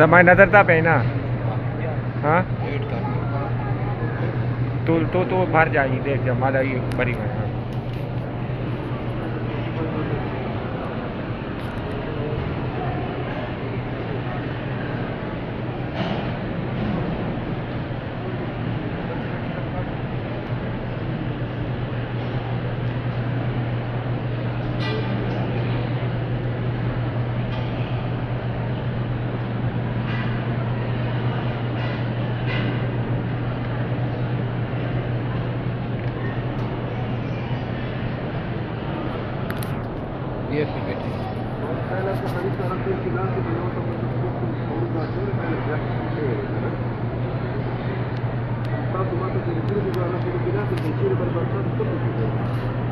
मैं नजर था पे ना। हाँ तू बाहर जाइए देख जा माला ये बड़ी में। हाँ। ये पे बैठे Stato fatto che il primo che aveva finito di tirare per il